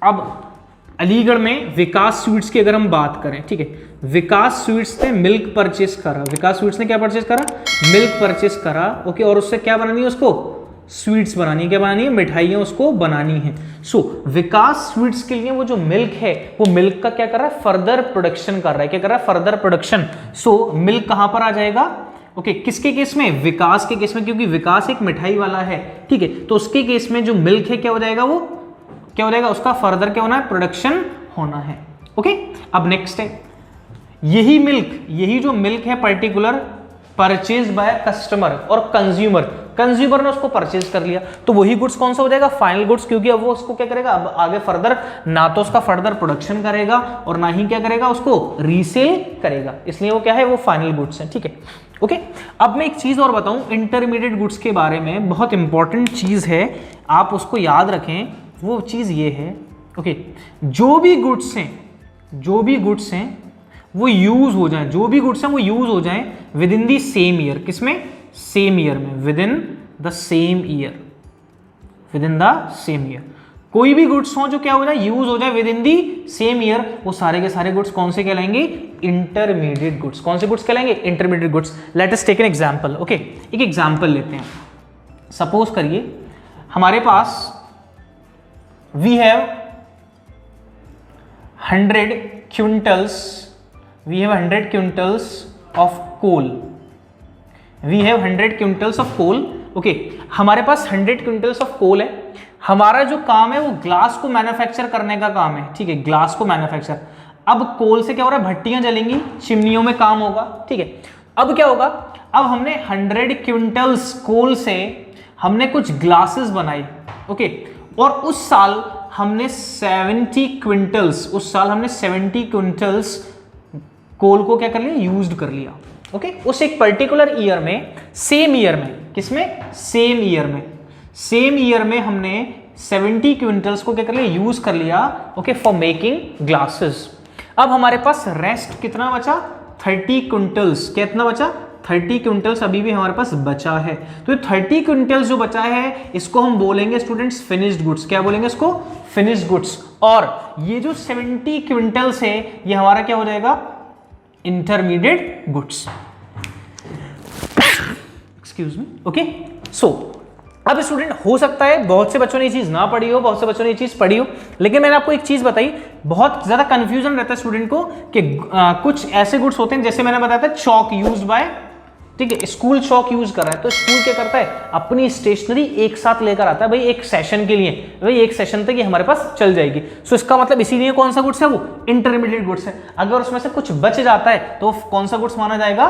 अब अलीगढ़ में विकास स्वीट्स की अगर हम बात करें, ठीक है, विकास स्वीट्स ने मिल्क परचेस करा, विकास स्वीट्स ने क्या परचेस करा, मिल्क परचेस करा। ओके, और उससे क्या बनानी है, उसको स्वीट्स बनानी है, क्या बनानी है, मिठाइयाँ उसको बनानी है। सो विकास स्वीट्स के लिए वो जो मिल्क है, वो मिल्क का क्या कर रहा है, फर्दर प्रोडक्शन कर रहा है। क्या कर रहा है, फर्दर प्रोडक्शन। सो मिल्क कहां पर आ जाएगा, ओके, किसके केस में, विकास के केस में, क्योंकि विकास एक मिठाई वाला है। ठीक है, तो उसके केस में जो मिल्क है क्या हो जाएगा, वो क्या हो जाएगा, उसका फर्दर क्या होना है, प्रोडक्शन होना है। ओके, अब नेक्स्ट है, यही जो मिल्क है पर्टिकुलर परचेज बाय कस्टमर और कंज्यूमर ने उसको परचेज कर लिया, तो वही गुड्स कौन सा हो जाएगा, फाइनल गुड्स, क्योंकि अब वो उसको क्या करेगा, अब आगे फर्दर ना तो उसका फर्दर प्रोडक्शन करेगा और ना ही क्या करेगा, उसको रीसेल करेगा, इसलिए वो क्या है, वो फाइनल गुड्स है। ठीक है, ओके, अब मैं एक चीज और बताऊं इंटरमीडिएट गुड्स के बारे में, बहुत इंपॉर्टेंट चीज है, आप उसको याद रखें। वो चीज ये है, ओके, जो भी गुड्स हैं वो यूज हो जाएं, जो भी गुड्स हैं वो यूज हो जाएं with in the same year. किसमें, सेम ईयर में, with in the same year. कोई भी गुड्स हो जो क्या हो जाए, यूज हो जाए with in the same year, वो सारे के सारे गुड्स कौन से कहलाएंगे, इंटरमीडिएट गुड्स। कौन से गुड्स कहलाएंगे, intermediate goods. Let us take an example. Okay, एक एग्जांपल लेते हैं। सपोज करिए हमारे पास we have 100 quintals of coal. Okay, हमारे पास 100 क्विंटल्स ऑफ कोल है। हमारा जो काम है वो ग्लास को मैन्युफैक्चर करने का काम है। ठीक है, ग्लास को मैन्युफैक्चर। अब कोल से क्या हो रहा है, भट्टियां जलेंगी, चिमनियों में काम होगा। ठीक है, अब क्या होगा, अब हमने 100 क्विंटल्स कोल से हमने कुछ ग्लासेस बनाई। ओके, और उस साल हमने 70 क्विंटल्स कोल को क्या कर लिया, यूज्ड कर लिया। ओके, उस एक पर्टिकुलर ईयर में, सेम ईयर में, किसमें, सेम ईयर में हमने 70 क्विंटल्स को क्या कर लिया, यूज कर लिया। Okay, for making glasses. अब हमारे पास रेस्ट कितना बचा, 30 क्विंटल्स। कितना बचा, 30 क्विंटल्स अभी भी हमारे पास बचा है। तो 30 क्विंटल्स जो बचा है इसको हम बोलेंगे स्टूडेंट्स फिनिश्ड गुड्स। क्या बोलेंगे इसको, फिनिश्ड गुड्स। और ये जो 70 क्विंटल्स है ये हमारा क्या हो जाएगा, intermediate goods. Excuse me. Okay, so अब स्टूडेंट हो सकता है बहुत से बच्चों ने ये चीज ना पढ़ी हो, बहुत से बच्चों ने ये चीज पढ़ी हो, लेकिन मैंने आपको एक चीज बताई, बहुत ज्यादा कंफ्यूजन रहता है स्टूडेंट को कि कुछ ऐसे गुड्स होते हैं, जैसे मैंने बताया था चौक यूज बाय, ठीक है, स्कूल चौक यूज कर रहा है, तो स्कूल क्या करता है, अपनी स्टेशनरी एक साथ लेकर आता है, भाई एक सेशन के लिए, भाई एक सेशन तक ये हमारे पास चल जाएगी। सो इसका मतलब इसीलिए कौन सा गुड्स है, वो इंटरमीडिएट गुड्स है। अगर उसमें से कुछ बच जाता है तो कौन सा गुड्स माना जाएगा,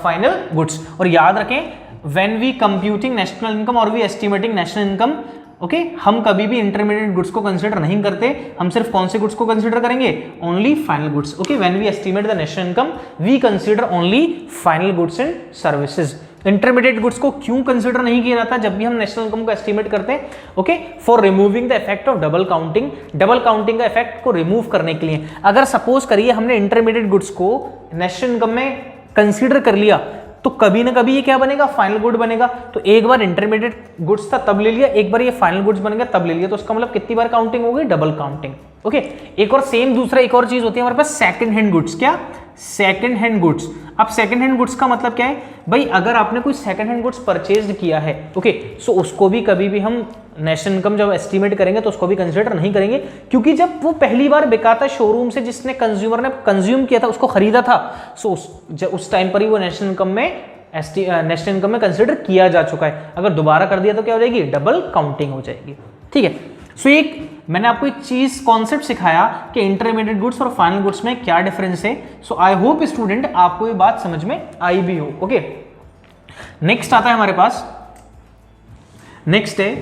फाइनल गुड्स। और याद रखें when we computing national income और we estimating national income, okay, हम कभी भी इंटरमीडिएट गुड्स को कंसीडर नहीं करते, हम सिर्फ कौन से गुड्स को कंसीडर करेंगे, only final goods. Okay, when we estimate the national income we consider only final goods and services. Intermediate goods को क्यों कंसीडर नहीं किया जाता जब भी हम नेशनल इनकम को एस्टिमेट करते हैं, okay, for removing the effect of double counting, double counting का इफेक्ट को रिमूव करने के लिए। अगर सपोज करिए हमने इंटरमीडिएट गुड्स को नेशनल इनकम में कंसीडर कर लिया तो कभी ना कभी ये क्या बनेगा, फाइनल गुड बनेगा। तो एक बार इंटरमीडिएट गुड्स था तब ले लिया, एक बार ये फाइनल गुड्स बन गया तब ले लिया, तो उसका मतलब कितनी बार काउंटिंग होगी, डबल काउंटिंग। ओके, एक और सेम दूसरा एक और चीज होती है हमारे पास, सेकंड हैंड गुड्स। क्या, सेकंड हैंड गुड्स। अब सेकंड हैंड गुड्स का मतलब क्या है भाई, अगर आपने कोई सेकंड हैंड गुड्स परचेज किया है, ओके, सो उसको भी कभी भी हम नेशनल इनकम जब एस्टिमेट करेंगे तो उसको भी कंसीडर नहीं करेंगे, क्योंकि जब वो पहली बार बिका था शोरूम से, जिसने कंज्यूमर ने कंज्यूम किया था, उसको खरीदा था, सो उस टाइम पर ही वो नेशनल इनकम में कंसीडर किया जा चुका है। अगर दोबारा कर दिया तो क्या हो जाएगी, डबल काउंटिंग हो जाएगी। ठीक है, सो एक मैंने आपको एक चीज कॉन्सेप्ट सिखाया कि इंटरमीडिएट गुड्स और फाइनल गुड्स में क्या डिफरेंस है। सो आई होप स्टूडेंट आपको ये बात समझ में आई भी हो। ओके, नेक्स्ट आता है हमारे पास, नेक्स्ट है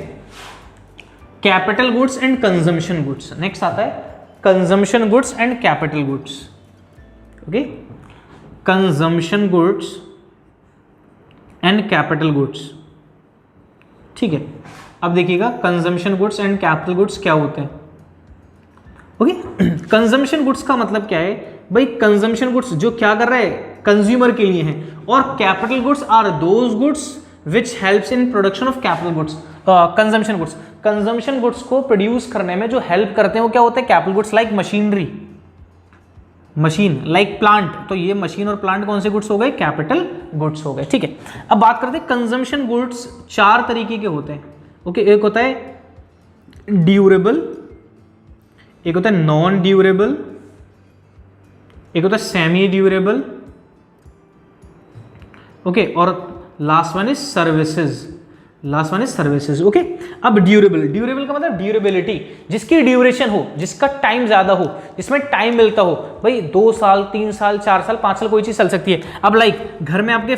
capital goods and consumption goods. Next आता है consumption goods and capital goods. Okay, consumption goods and capital goods. ठीक है, अब देखिएगा consumption goods and capital goods क्या होते हैं। ओके, कंजम्पशन गुड्स का मतलब क्या है भाई, कंजम्पशन गुड्स जो क्या कर रहा है, कंज्यूमर के लिए हैं, और capital goods are those goods which helps in production of capital goods. Consumption goods, consumption goods को प्रोड्यूस करने में जो हेल्प करते हैं वो क्या होते हैं, capital goods like machinery, machine like plant. तो ये मशीन और प्लांट कौन से गुड्स हो गए, कैपिटल गुड्स हो गए। ठीक है, अब बात करते हैं कंजम्पशन गुड्स चार तरीके के होते हैं। ओके, एक होता है ड्यूरेबल, एक होता है नॉन ड्यूरेबल, एक होता है सेमी ड्यूरेबल, ओके, और last one is services, last one is services. Okay, अब ड्यूरेबल, ड्यूरेबल का मतलब ड्यूरेबिलिटी, जिसकी ड्यूरेशन हो, जिसका टाइम ज्यादा हो, जिसमें टाइम मिलता हो। भाई 2 साल 3 साल 4 साल 5 साल कोई चीज चल सकती है। अब लाइक घर में आपके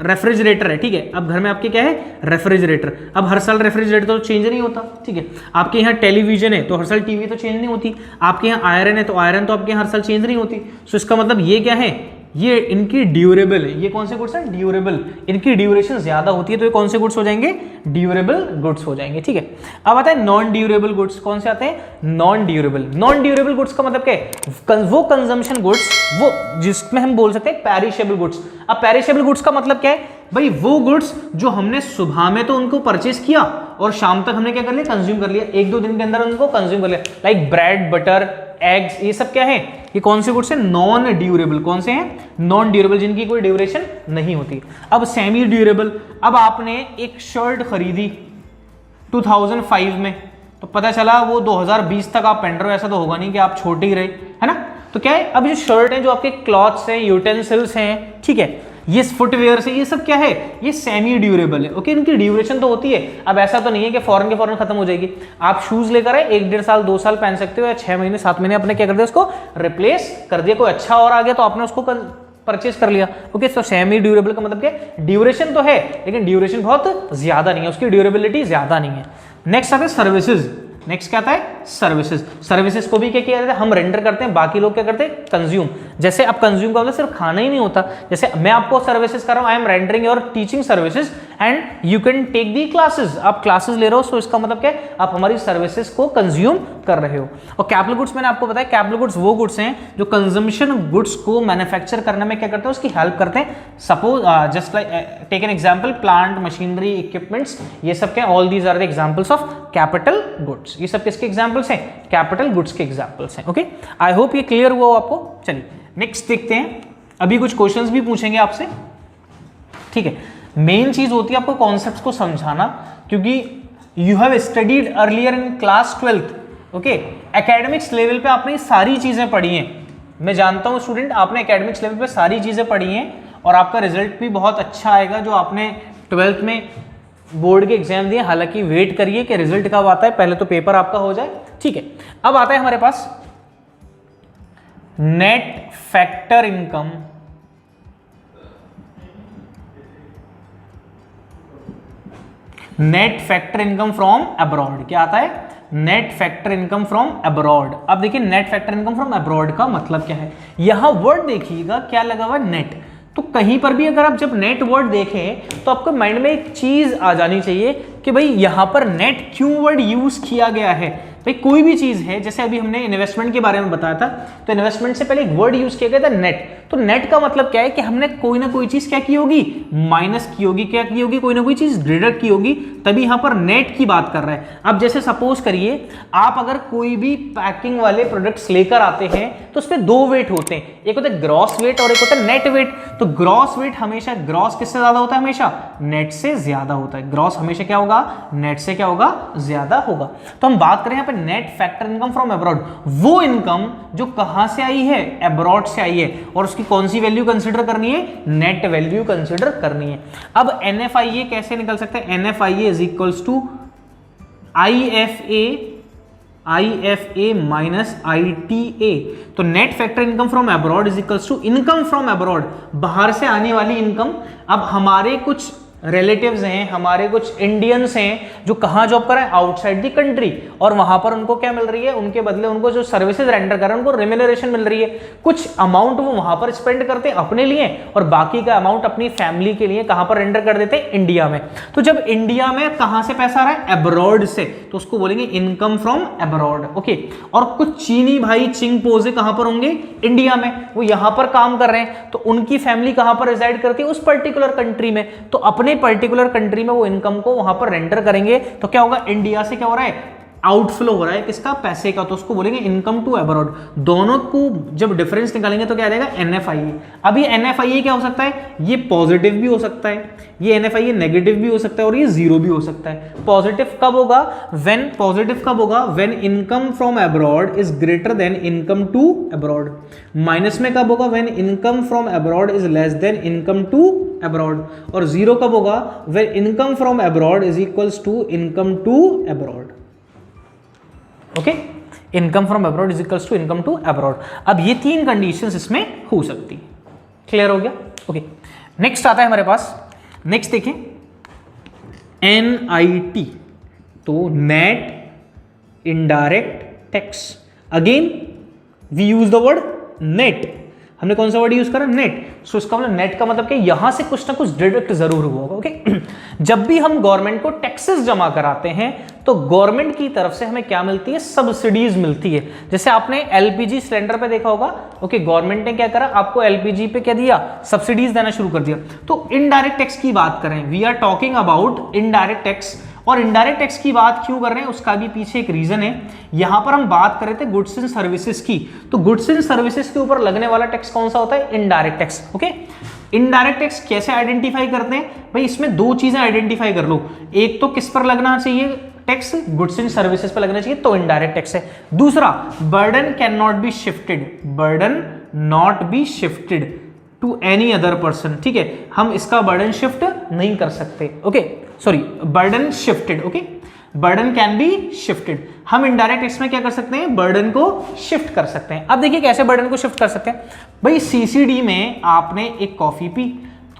रेफ्रिजरेटर है, ठीक है, अब घर में आपके क्या है, रेफ्रिजरेटर। अब हर साल रेफ्रिजरेटर तो चेंज नहीं होता, ठीक है। आपके यहाँ टेलीविजन है तो हर साल टीवी तो चेंज नहीं होती। आपके यहाँ आयरन है तो आयरन तो आपके यहाँ हर साल चेंज नहीं होती। सो इसका मतलब ये क्या है, ये इनकी ड्यूरेबल है। ये कौन से गुड्स हैं, ड्यूरेबल, इनकी ड्यूरेशन ज्यादा होती है तो ये कौन से गुड्स हो जाएंगे, ड्यूरेबल गुड्स हो जाएंगे। ठीक है, अब आता है नॉन ड्यूरेबल गुड्स। कौन से आते हैं, non durable. Non durable goods का मतलब क्या है, वो कंजम्पशन गुड्स, वो जिसमें हम बोल सकते हैं पेरिशेबल गुड्स। अब पेरिशेबल गुड्स का मतलब क्या है भाई, वो गुड्स जो हमने सुबह में तो उनको परचेस किया और शाम तक हमने क्या कर लिया, कंज्यूम कर लिया, 1-2 दिन के अंदर उनको कंज्यूम कर लिया, लाइक ब्रेड, बटर, एग्स, ये सब क्या है, ये कौन से गुड्स हैं, नॉन ड्यूरेबल। कौन से हैं, नॉन ड्यूरेबल, जिनकी कोई ड्यूरेशन नहीं होती। अब सेमी ड्यूरेबल, अब आपने एक शर्ट खरीदी 2005 में, तो पता चला वो 2020 तक आप पहन रहे हो, ऐसा तो होगा नहीं कि आप छोटे ही रहे, है ना। तो क्या है, अब जो शर्ट है, जो आपके क्लॉथ्स हैं, यूटेंसिल्स हैं, ठीक है, ये फुटवेयर से, ये सब क्या है, ये सेमी ड्यूरेबल है। ओके, इनकी ड्यूरेशन तो होती है। अब ऐसा तो नहीं है कि फौरन के फौरन खत्म हो जाएगी। आप शूज लेकर आए, 1-1.5 साल 2 साल पहन सकते हो, या 6 महीने 7 महीने अपने क्या कर दिया, उसको रिप्लेस कर दिया। कोई अच्छा और आ गया तो आपने उसको परचेस कर लिया। ओके, तो सेमी ड्यूरेबल का मतलब क्या, ड्यूरेशन तो है लेकिन ड्यूरेशन बहुत ज्यादा नहीं है, उसकी ड्यूरेबिलिटी ज्यादा नहीं है। नेक्स्ट आता है सर्विसेज। नेक्स्ट क्या आता है, सर्विसेज। सर्विसेज को भी क्या किया जाता है, हम रेंडर करते हैं, बाकी लोग क्या करते हैं, कंज्यूम। जैसे अब कंज्यूम का मतलब सिर्फ खाना ही नहीं होता, जैसे मैं आपको सर्विसेज कर रहा हूं, I am rendering your teaching services and you can take the classes. आप क्लासेस ले रहे हो, सो इसका मतलब क्या है, आप हमारी सर्विसेज को कंज्यूम कर रहे हो। और कैपिटल गुड्स मैंने आपको बताया, कैपिटल गुड्स वो गुड्स हैं जो कंजम्पशन गुड्स को मैन्युफैक्चर करने में क्या करते हैं, उसकी हेल्प करते हैं। Suppose just like take an example, plant, machinery, equipments, ये सब क्या, all these are the examples of capital goods. ये सब किसके एग्जांपल्स हैं, कैपिटल गुड्स के एग्जांपल्स हैं। ओके, आई होप ये क्लियर हुआ हो आपको। चलिए नेक्स्ट देखते हैं, अभी कुछ क्वेश्चंस भी पूछेंगे आपसे, ठीक है। मेन चीज होती है आपको कॉन्सेप्ट्स को समझाना, क्योंकि you have studied earlier in class 12th। Okay, academics level पे आपने सारी चीजें पढ़ी हैं। मैं जानता हूं स्टूडेंट, आपने एकेडमिक्स लेवल पे सारी चीजें पढ़ी हैं और आपका रिजल्ट भी बहुत अच्छा आएगा, जो आपने 12th में बोर्ड के एग्जाम दिए। हालांकि वेट करिए कि रिजल्ट कब आता है, पहले तो पेपर आपका हो जाए, ठीक है। अब आता है हमारे पास net factor income net factor income from abroad. क्या आता है? Net factor income from abroad. अब देखिए net factor income from abroad का मतलब क्या है, यहां वर्ड देखिएगा क्या लगा हुआ है, नेट। तो कहीं पर भी अगर आप जब नेट वर्ड देखें तो आपको माइंड में एक चीज आ जानी चाहिए कि भाई यहां पर नेट क्यों वर्ड यूज किया गया है। भाई कोई भी चीज है, जैसे अभी हमने इन्वेस्टमेंट के बारे में बताया था, तो इन्वेस्टमेंट से पहले एक वर्ड यूज किया गया था नेट। तो नेट का मतलब क्या है कि हमने कोई ना कोई चीज क्या की होगी, माइनस की होगी, क्या की होगी, कोई ना कोई चीज डिडक्ट की होगी, तभी यहां पर नेट की बात कर रहा है। अब जैसे सपोज करिए आप अगर कोई भी पैकिंग वाले प्रोडक्ट्स लेकर आते हैं तो उसमें दो वेट होते हैं, एक होता है ग्रॉस वेट और एक होता है नेट वेट। तो ग्रॉस वेट हमेशा, ग्रॉस किससे ज्यादा होता है, हमेशा नेट से ज्यादा होता है। ग्रॉस हमेशा क्या होगा, नेट से क्या होगा, ज्यादा होगा। तो हम बात करें यहाँ पे net factor income from abroad, वो इनकम जो कहां से आई है, अब्रॉड से आई है, और उसकी कौन सी वैल्यू कंसीडर करनी है, नेट वैल्यू कंसीडर करनी है। अब एनएफआईए कैसे निकल सकते हैं, NFIA is equals to IFA minus ITA. तो net factor income from abroad is equals to income from abroad, बाहर से आने वाली इनकम। अब हमारे कुछ रिलेटिव्स हैं, हमारे कुछ इंडियंस हैं जो कहां जॉब कर रहे हैं, आउटसाइड दी कंट्री, और वहां पर उनको क्या मिल रही है, उनके बदले उनको जो सर्विसेज रेंडर कर रहे हैं उनको रेम्यूनरेशन मिल रही है। कुछ अमाउंट वो वहां पर स्पेंड करते हैं अपने लिए, और बाकी का अमाउंट अपनी फैमिली के लिए कहां पर रेंडर कर देते हैं, इंडिया में। तो जब इंडिया में कहां से पैसा आ रहा है, अब्रॉड से, तो उसको बोलेंगे इनकम फ्रॉम अब्रॉड। ओके, और कुछ चीनी भाई चिंगपोजे कहां पर होंगे, इंडिया में, वो यहां पर काम कर रहे हैं, तो उनकी फैमिली कहां पर रिजाइड करती है, उस पर्टिकुलर कंट्री में, तो अपने पर्टिकुलर कंट्री में वो इनकम को वहां पर रेंडर करेंगे। तो क्या होगा, इंडिया से क्या हो रहा है, आउटफ्लो हो रहा है किसका, पैसे का, तो उसको बोलेंगे इनकम टू अब्रॉड। दोनों को जब डिफरेंस निकालेंगे तो क्या आ जाएगा, एनएफआईए। अब ये एनएफआईए क्या हो सकता है, ये पॉजिटिव भी हो सकता है, ये एनएफआईए नेगेटिव भी हो सकता है, और ये जीरो भी हो सकता है। पॉजिटिव कब होगा, when income from abroad is greater than income to abroad. Minus में कब होगा, when income from abroad is less than income to abroad. और जीरो कब होगा, when income from abroad is equals to income to abroad. Okay, income from abroad is equals to income to abroad. अब ये तीन conditions इसमें हो सकती है। क्लियर हो गया? ओके, नेक्स्ट आता है हमारे पास, नेक्स्ट देखें एनआईटी, तो net indirect tax. Again we use the word net, हमने कौन सा वर्ड यूज करा, नेट। सो इसका मतलब नेट का मतलब क्या, यहां से कुछ ना कुछ डिडक्ट जरूर हुआ होगा। ओके, जब भी हम गवर्नमेंट को टैक्सेस जमा कराते हैं तो गवर्नमेंट की तरफ से हमें क्या मिलती है, सब्सिडीज मिलती है। जैसे आपने एलपीजी सिलेंडर पे देखा होगा, ओके, गवर्नमेंट ने क्या करा, आपको एलपीजी पे क्या दिया, सब्सिडीज देना शुरू कर दिया। तो इनडायरेक्ट टैक्स की बात करें, we are talking about indirect tax. और इनडायरेक्ट टैक्स की बात क्यों कर रहे हैं, उसका भी पीछे एक रीजन है। यहां पर हम बात कर रहे थे गुड्स एंड सर्विसेज की, तो गुड्स एंड सर्विसेज के ऊपर लगने वाला टैक्स कौन सा होता है, indirect tax. Okay, indirect tax कैसे आइडेंटिफाई करते हैं, भाई इसमें दो चीजें आइडेंटिफाई कर लो। एक तो किस पर लगना चाहिए टैक्स, गुड्स एंड सर्विसेज पर लगना चाहिए, तो इनडायरेक्ट टैक्स है। दूसरा, burden can not be shifted, burden not be shifted to any other person. ठीक है, हम इसका बर्डन शिफ्ट नहीं कर सकते। Okay, sorry, burden shifted. Okay, burden can be shifted. हम इनडायरेक्ट टैक्स में क्या कर सकते हैं, बर्डन को शिफ्ट कर सकते हैं। अब देखिए कैसे बर्डन को शिफ्ट कर सकते हैं। भाई सीसीडी में आपने एक कॉफी पी,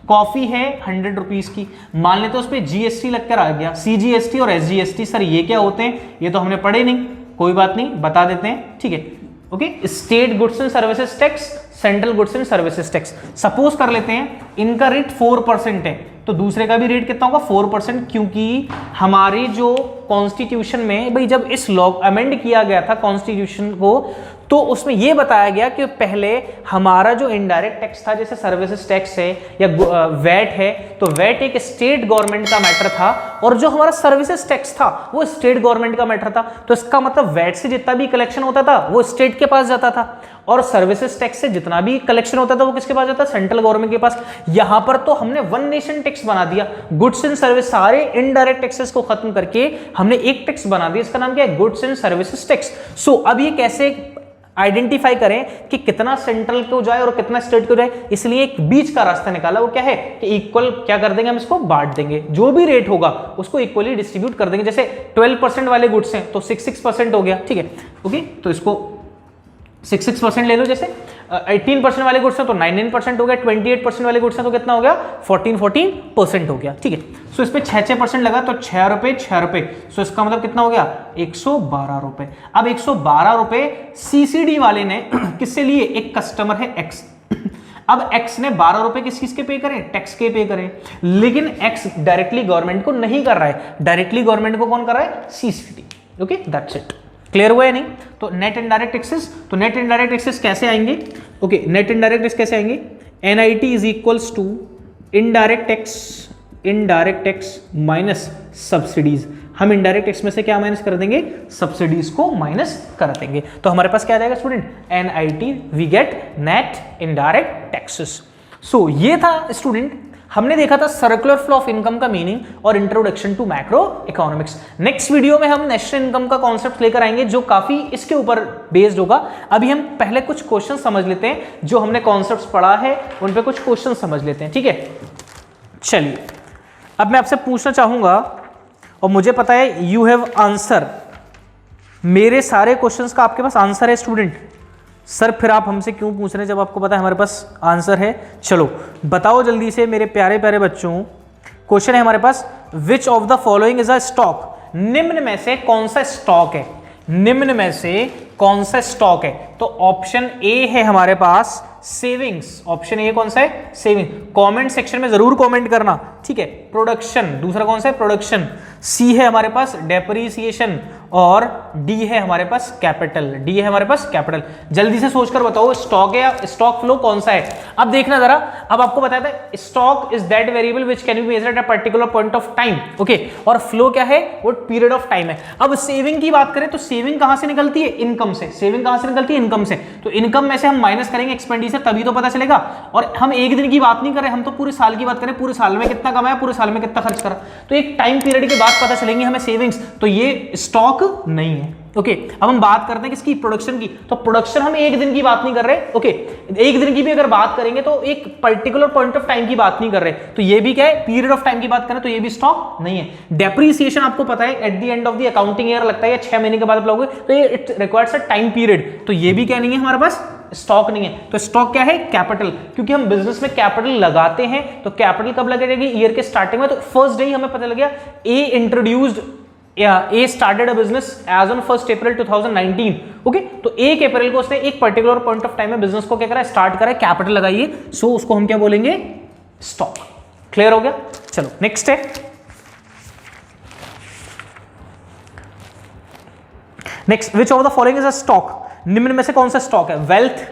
कॉफी है 100 रुपीज की, मान लेते उस पर जीएसटी लगकर आ गया, सीजीएसटी और एसजीएसटी। सर ये क्या होते हैं, ये तो हमने पढ़े नहीं, कोई बात नहीं, बता देते हैं। ठीक है, okay, state goods and services tax, central goods and services tax. Suppose कर लेते हैं इनका रेट 4% है, तो दूसरे का भी रेट कितना होगा, 4%, क्योंकि हमारे जो कॉन्स्टिट्यूशन में, भाई जब इस लॉ अमेंड किया गया था कॉन्स्टिट्यूशन को, तो उसमें यह बताया गया कि पहले हमारा जो इनडायरेक्ट टैक्स था, जैसे सर्विसेज टैक्स है या वैट है, तो वैट एक स्टेट गवर्नमेंट का मैटर था, और जो हमारा सर्विसेज टैक्स था वो स्टेट गवर्नमेंट का मैटर था। तो इसका मतलब वैट से जितना भी कलेक्शन होता था वो स्टेट के पास जाता था, और सर्विसेज टैक्स से जितना भी कलेक्शन होता था वो किसके पास जाता, सेंट्रल गवर्नमेंट के पास। यहां पर तो हमने वन नेशन टैक्स बना दिया, गुड्स एंड सर्विस, सारे इनडायरेक्ट टैक्सेस को खत्म करके हमने एक टैक्स बना दिया, इसका नाम क्या है, गुड्स एंड सर्विसेज टैक्स। सो अब ये कैसे आइडेंटिफाई करें कि कितना सेंट्रल को जाए और कितना स्टेट को जाए, इसलिए एक बीच का रास्ता निकाला, वो क्या है कि इक्वल क्या कर देंगे, हम इसको बांट देंगे, जो भी रेट होगा उसको इक्वली डिस्ट्रीब्यूट कर देंगे। जैसे 12% वाले गुड्स हैं तो 6% हो गया। ठीक है, ओके, तो इसको 6% ले लो, जैसे 18% वाले गुड्स हैं तो 99% हो गया, 28% वाले गुड्स हैं तो कितना हो गया 14% हो गया, ठीक है। सो इस पे 6% लगा तो 6 रुपए 6 रुपए, सो इसका मतलब कितना हो गया 112 रुपए। अब 112 रुपए सीसीडी वाले ने किससे लिए, एक कस्टमर है एक्स, अब एक्स ने 12 रुपए किस चीज के पे करें, टैक्स के पे करें, लेकिन एक्स डायरेक्टली गवर्नमेंट को नहीं कर रहा है, डायरेक्टली गवर्नमेंट को कौन कर रहा है, CCD, okay that's it. Clear हुआ है नहीं? तो नेट इनडायरेक्ट टैक्सेस, तो नेट इनडायरेक्ट टैक्सेस कैसे आएंगे, ओके नेट इनडायरेक्ट टैक्स कैसे आएंगे, NIT is equals to indirect tax minus subsidies. हम इनडायरेक्ट टैक्स में से क्या माइनस कर देंगे, सब्सिडीज को माइनस कर देंगे, तो हमारे पास क्या आ जाएगा student, NIT, we get net indirect taxes. सो ये था स्टूडेंट, हमने देखा था सर्कुलर फ्लो ऑफ इनकम का मीनिंग और introduction to macro economics. Next video में हम नेशनल इनकम का कॉन्सेप्ट लेकर आएंगे जो काफी इसके ऊपर बेस्ड होगा। अभी हम पहले कुछ क्वेश्चन समझ लेते हैं, जो हमने कॉन्सेप्ट्स पढ़ा है उन पे कुछ क्वेश्चन समझ लेते हैं, ठीक है। चलिए अब मैं आपसे पूछना चाहूंगा, और मुझे पता है यू हैव आंसर, मेरे सारे क्वेश्चंस का आपके पास आंसर है स्टूडेंट। सर फिर आप हमसे क्यों पूछ रहे हैं जब आपको पता है हमारे पास आंसर है। चलो बताओ जल्दी से मेरे प्यारे प्यारे बच्चों, क्वेश्चन है हमारे पास, which of the following is a stock, निम्न में से कौन सा स्टॉक है, निम्न में से कौन सा स्टॉक है। तो ऑप्शन ए है हमारे पास सेविंग्स, ऑप्शन ए कौन सा है, सेविंग। कमेंट सेक्शन में जरूर कमेंट करना, ठीक है। प्रोडक्शन, दूसरा कौन सा है, प्रोडक्शन। सी है हमारे पास डेप्रीसिएशन, और डी है हमारे पास कैपिटल, डी है हमारे पास कैपिटल। जल्दी से सोचकर बताओ स्टॉक या स्टॉक फ्लो कौन सा है। अब देखना जरा, अब आपको बताया था stock is that variable which can be measured at a particular point of time, okay, और फ्लो क्या है, वो पीरियड ऑफ टाइम है। अब सेविंग की बात करें तो सेविंग कहां से निकलती है, इनकम से। सेविंग कहां से निकलती है, इनकम से। तो इनकम में से हम माइनस करेंगे एक्सपेंडिचर, तभी तो पता चलेगा। और हम एक दिन की बात नहीं कर रहे, हम तो पूरे साल की बात करें, पूरे साल में कितना कमाया, पूरे साल में कितना खर्च करा, तो एक टाइम पीरियड के बाद पता चलेंगे हमें सेविंग्स, तो ये स्टॉक नहीं है, ओके। अब हम बात करते हैं किसकी, प्रोडक्शन की। तो प्रोडक्शन हम एक दिन की बात नहीं कर रहे, ओके, एक दिन की भी अगर बात करेंगे तो एक पर्टिकुलर पॉइंट ऑफ टाइम की बात नहीं कर रहे, तो ये भी क्या है, पीरियड ऑफ टाइम की बात करें तो ये भी स्टॉक नहीं है। डेप्रीसिएशन आपको पता है at the end of the accounting year लगता है, 6 महीने के बाद लोगे, तो ये it requires a time period, तो ये भी क्या नहीं है हमारे पास, स्टॉक नहीं है। तो स्टॉक क्या है, कैपिटल, क्योंकि हम बिजनेस में कैपिटल लगाते हैं, तो कैपिटल कब लगेगी, ईयर के स्टार्टिंग में। तो फर्स्ट डे ही हमें पता लग गया, A introduced A started a business as on 1st April 2019, okay. तो 1 अप्रैल को उसने एक पर्टिकुलर पॉइंट ऑफ टाइम में बिजनेस को क्या करा, स्टार्ट करा, कैपिटल लगाइए, सो उसको हम क्या बोलेंगे, स्टॉक। क्लियर हो गया। चलो नेक्स्ट है, next, which of the following is a stock, निम्न में से कौन सा स्टॉक है, वेल्थ,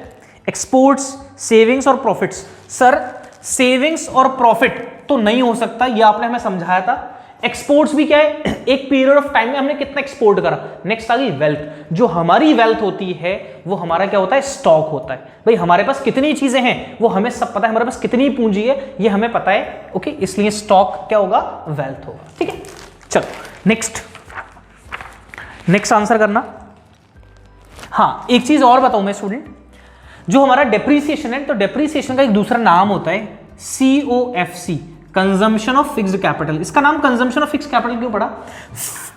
एक्सपोर्ट्स, सेविंग्स और प्रॉफिट्स। सर सेविंग्स और प्रॉफिट तो नहीं हो सकता, ये आपने हमें समझाया था। एक्सपोर्ट्स भी क्या है, एक पीरियड ऑफ टाइम में हमने कितना एक्सपोर्ट करा। नेक्स्ट आ गई वेल्थ, जो हमारी वेल्थ होती है वो हमारा क्या होता है, स्टॉक होता है। भाई हमारे पास कितनी चीजें हैं वो हमें सब पता है, हमारे पास कितनी पूंजी है ये हमें पता है, ओके, इसलिए स्टॉक क्या होगा, वेल्थ होगा, ठीक है। चलो नेक्स्ट आंसर करना। हाँ एक चीज और बताऊं मैं स्टूडेंट, जो हमारा डेप्रीसिएशन है, तो डेप्रीसिएशन का एक दूसरा नाम होता है COFC, consumption of fixed capital. इसका नाम कंजम्पशन ऑफ फिक्स्ड कैपिटल क्यों पड़ा,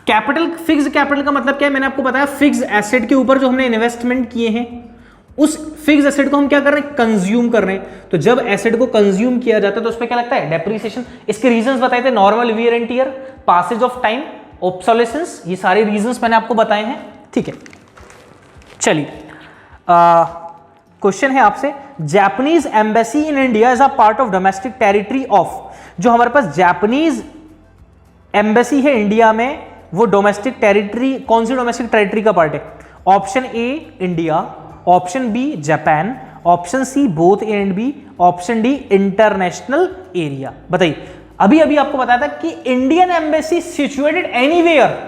कैपिटल, फिक्स्ड कैपिटल का मतलब क्या है, मैंने आपको बताया फिक्स्ड एसेट के ऊपर जो हमने इन्वेस्टमेंट किए हैं, उस फिक्स्ड एसेट को हम क्या कर रहे हैं, कंज्यूम कर रहे हैं। तो जब एसेट को कंज्यूम किया जाता है तो उस पर क्या लगता है, डेप्रीसिएशन। इसके रीजंस बताए थे, normal wear and tear, passage of time, obsolescence, ये सारे रीजंस मैंने आपको बताए हैं, ठीक है। चलिए क्वेश्चन है आपसे, Japanese embassy in India is a part of domestic territory of, जो हमारे पास जापानीज एम्बेसी है इंडिया में, वो डोमेस्टिक टेरिटरी, कौन सी डोमेस्टिक टेरिटरी का पार्ट है। Option A India, option B Japan, option C both A and B, option D international area. बताइए, अभी अभी आपको बताया था कि Indian embassy situated anywhere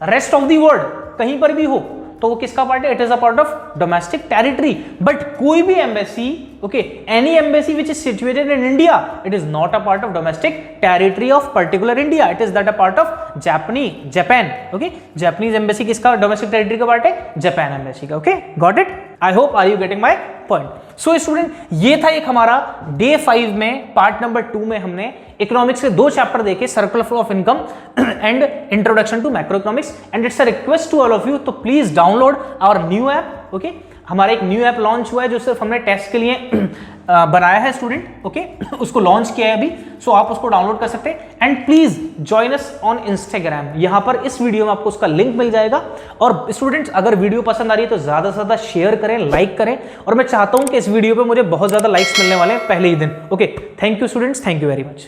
rest of the world, कहीं पर भी हो तो वो किसका पार्ट है, it is a part of domestic territory. But कोई भी embassy, okay, any embassy which is situated in India, it is not a part of domestic territory of particular India, it is that a part of Japan, okay. Japanese embassy किसका domestic territory का part है, Japan embassy का, okay, got it. I hope are you getting my point. So student, ये था एक हमारा day 5 में, part number 2 में हमने इकोनॉमिक्स के 2 चैप्टर देखे, circular flow of income and introduction to macro economics, and it's a request to all of you, तो please download our new app, okay. हमारा एक न्यू ऐप लॉन्च हुआ है जो सिर्फ हमने टेस्ट के लिए बनाया है स्टूडेंट, ओके उसको लॉन्च किया है अभी, सो आप उसको डाउनलोड कर सकते हैं। And please join us on Instagram, यहां पर इस वीडियो में आपको उसका लिंक मिल जाएगा। और स्टूडेंट्स अगर वीडियो पसंद आ रही है तो ज्यादा से ज्यादा शेयर करें, लाइक करें, और मैं चाहता हूं कि इस वीडियो पे मुझे बहुत ज्यादा लाइक्स मिलने वाले हैं पहले ही दिन। Okay, thank you students, thank you very much.